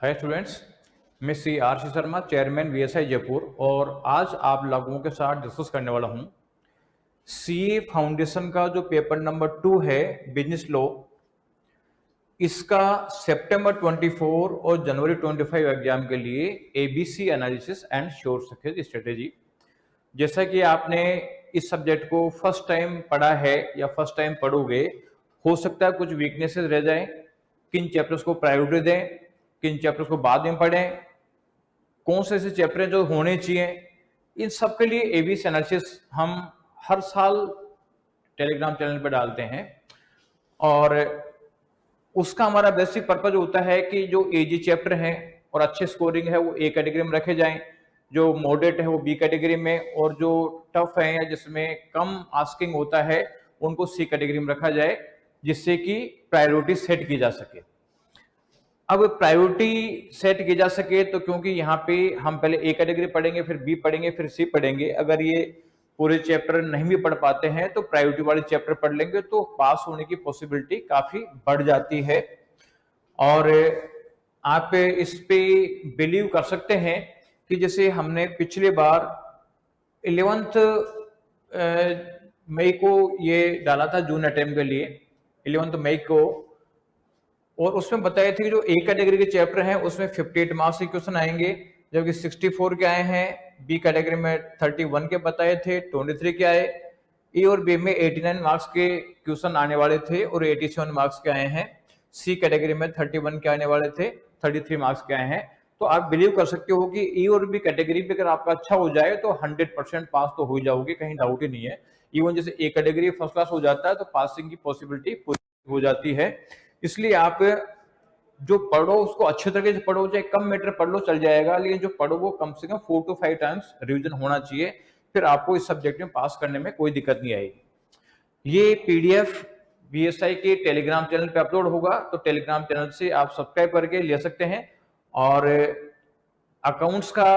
हाय students, मैं Shri R Sharma, chairman VSI Jaipur, और आज आप लोगों के साथ डिस्कस करने वाला हूं सीए फाउंडेशन का जो पेपर नंबर 2 है बिजनेस लॉ, इसका सितंबर 24 और जनवरी 25 एग्जाम के लिए ABC analysis and short circuit strategy. जैसा कि आपने इस सब्जेक्ट को फर्स्ट टाइम पढ़ा है या फर्स्ट टाइम पढ़ोगे, हो सकता है कुछ वीकनेसेस रह जाएं। किन चैप्टर्स को प्रायोरिटी दें, किन चैप्टर्स को बाद में पढ़ें, कौन से ऐसे चैप्टर जो होने चाहिए, इन सब के लिए एबीसी एनालिसिस हम हर साल टेलीग्राम चैनल पर डालते हैं। और उसका हमारा बेसिक पर्पज होता है कि जो एजी चैप्टर हैं और अच्छे स्कोरिंग है वो ए कैटेगरी में रखे जाएं, जो मॉडरेट है वो बी कैटेगरी में, और जो टफ है या जिसमें कम आस्किंग होता है उनको सी कैटेगरी में रखा जाए, जिससे कि प्रायोरिटी सेट की जा सके। अब प्रायोरिटी सेट की जा सके तो क्योंकि यहाँ पे हम पहले ए कैटेगरी पढ़ेंगे, फिर बी पढ़ेंगे, फिर सी पढ़ेंगे। अगर ये पूरे चैप्टर नहीं भी पढ़ पाते हैं तो प्रायोरिटी वाले चैप्टर पढ़ लेंगे तो पास होने की पॉसिबिलिटी काफी बढ़ जाती है। और आप इस पे बिलीव कर सकते हैं कि जैसे हमने पिछले बार 11th मई को ये डाला था जून अटेम्प्ट के लिए, 11 मई को, और उसमें बताए थे कि जो ए कैटेगरी के चैप्टर हैं उसमें 58 मार्क्स के क्वेश्चन आएंगे, जबकि 64 के आए हैं। बी कैटेगरी में 31 के बताए थे, 23 के आए। ए और बी में 89 मार्क्स के क्वेश्चन आने वाले थे और 87 मार्क्स के आए हैं। सी कैटेगरी में 31 के आने वाले थे, 33 मार्क्स के आए हैं। तो आप बिलीव कर सकते हो कि ए और बी कैटेगरी पे अगर आपका अच्छा हो जाए तो 100% पास तो हो ही जाओगे, कहीं डाउट ही नहीं है। इवन जैसे ए कैटेगरी फर्स्ट क्लास हो जाता है तो पासिंग की पॉसिबिलिटी पूरी हो जाती है। इसलिए आप जो पढ़ो उसको अच्छे तरीके से पढ़ो, चाहे कम मीटर पढ़ लो चल जाएगा, लेकिन जो पढ़ो वो कम से कम 4 to 5 टाइम्स रिवीजन होना चाहिए, फिर आपको इस सब्जेक्ट में पास करने में कोई दिक्कत नहीं आएगी। ये पीडीएफ बीएसआई के टेलीग्राम चैनल पे अपलोड होगा, तो टेलीग्राम चैनल से आप सब्सक्राइब करके ले सकते हैं। और अकाउंट्स का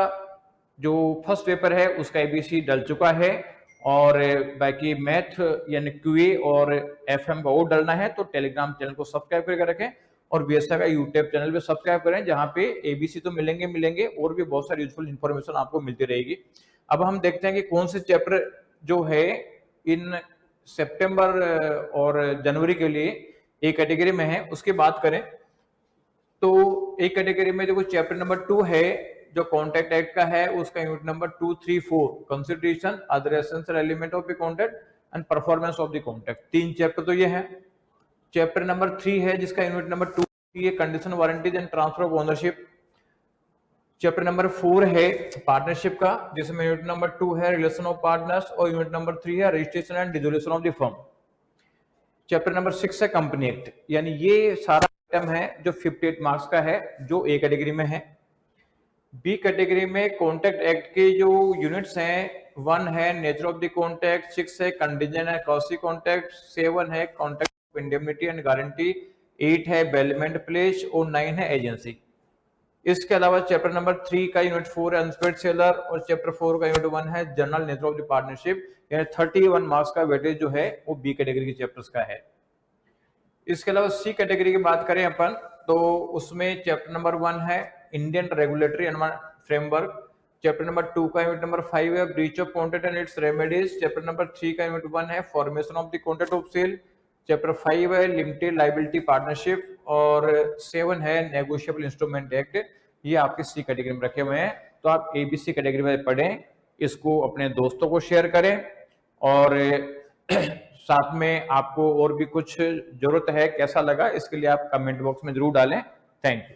जो फर्स्ट पेपर है उसका एबीसी डल चुका है, और बाकी मैथ यानी क्यूए और एफएम का वो डलना है, तो टेलीग्राम चैनल को सब्सक्राइब करके रखें और बीएसआई का यूट्यूब चैनल पे सब्सक्राइब करें, जहां पे एबीसी तो मिलेंगे और भी बहुत सारी यूजफुल इंफॉर्मेशन आपको मिलती रहेगी। अब हम देखते हैं कि कौन से चैप्टर जो है इन सितंबर और जनवरी के लिए ए कैटेगरी में है, उसकी बात करें तो ए कैटेगरी में जो चैप्टर नंबर 2 है जो कॉन्ट्रैक्ट एक्ट का है, उसका unit number 2, 3, 4 consideration, other essential element of the contract and performance of the contract. 3 chapter तो ये है। चैप्टर नंबर 3 है जिसका यूनिट नंबर 2 ये condition warranties and transfer of ownership. Chapter number 4 है पार्टनरशिप का, जिसमें यूनिट नंबर 2 है रिलेशन ऑफ पार्टनर्स और यूनिट नंबर 3 है registration and dissolution of the firm. Chapter number 6 है कंपनी एक्ट। यानी ये सारा आइटम है जो 58 मार्क्स का है, जो ए कैटेगरी में है। बी कैटेगरी में कॉन्ट्रैक्ट एक्ट के जो यूनिट्स हैं, 1 है नेचर ऑफ द कॉन्ट्रैक्ट, 6 है कंडीजेंट एंड कॉस्टली कॉन्ट्रैक्ट, 7 है कॉन्ट्रैक्ट इंडेमनिटी एंड गारंटी, 8 है बेलमेंट प्लेस और 9 है एजेंसी। इसके अलावा चैप्टर नंबर 3 का यूनिट 4 है अनस्पेड सेलर, और चैप्टर 4 का यूनिट 1 है general nature of the partnership. यानी 31 मार्क्स का वेटेज जो है वो बी कैटेगरी के चैप्टर्स का है। इसके अलावा सी कैटेगरी की बात करें अपन, तो उसमें चैप्टर नंबर 1 है Indian regulatory framework. Chapter number 2 का यूनिट नंबर 5 है breach of contract and its remedies. Chapter number 3 का यूनिट 1 है formation of the contract of sale. Chapter 5 है लिमिटेड लाइबिलिटी पार्टनरशिप, और 7 है नेगोशिएबल इंस्ट्रूमेंट एक्ट। ये आपके सी कैटेगरी में रखे हुए हैं, तो आप एबीसी कैटेगरी में पढ़ें, इसको अपने दोस्तों को शेयर करें, और साथ में आपको और भी कुछ जरूरत है कैसा लगा इसके लिए आप कमेंट बॉक्स में जरूर डालें। Thank you.